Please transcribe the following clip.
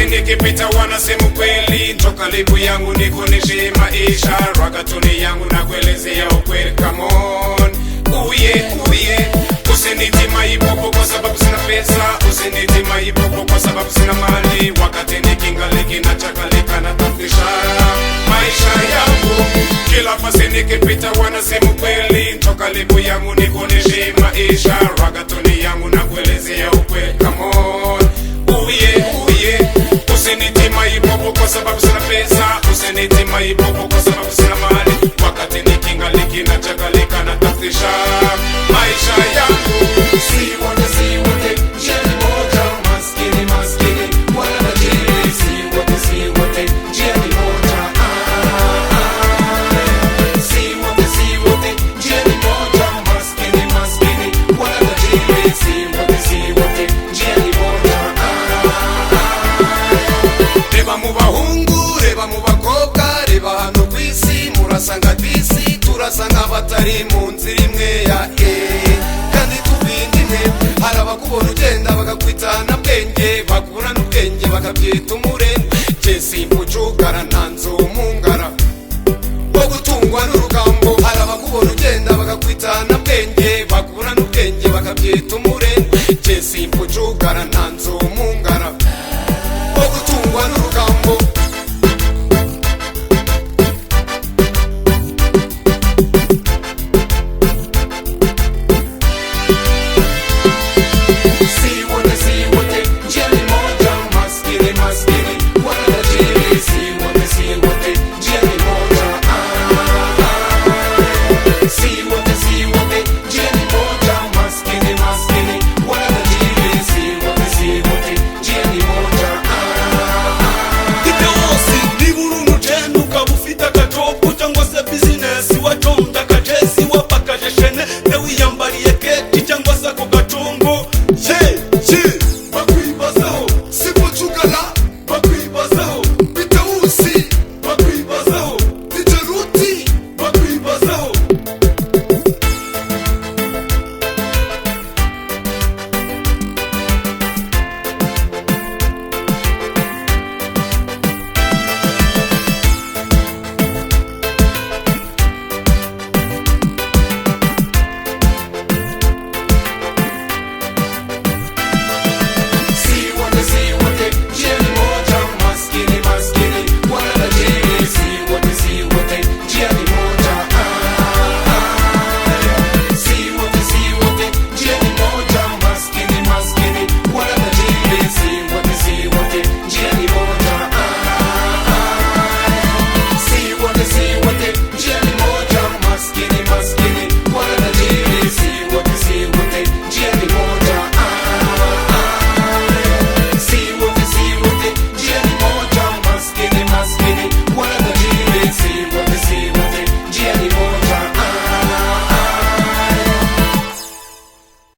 Nikipita wanasema kweli, toka libu yangu nikuoneshe maisha, ragatoni yangu na kuelezea ukweli. Come on, uye usiniti maipopo kwa sababu sina pesa, usiniti maipopo kwa sababu sina mali, wakati nikingaliki na chakalika na tafisha maisha yangu. Kila fasi nikipita wanasema kweli, toka libu yangu nikuoneshe maisha, ragatoni yangu na kuelezea ukweli. Come on, uye usiniti maipopo kwa sababu sina pesa, usiniti maipopo kwa sababu sina mali, wakati nikingaliki na chakalika na tafisha maisha yangu. Si wote njia moja, maskini wala tajiri, si wote njia moja. Si wote njia moja, maskini wala tajiri, si wote njia moja. Reba mu bahungu, reba mu bakobwa, reba hano kwisi murasanga disi, turasanga batari mu nzira imwe ya kandi tubindi imwe. Hari abakubona ugenda bagakwitana bwenge, bakurana ubwenge bakabyita umurengwe. Je simpujugara ntanzo umungara wo gutungwa n'urugambo. Hari abakubona ugenda bagakwitana bwenge, bakurana ubwenge bakabyita umurengwe. Je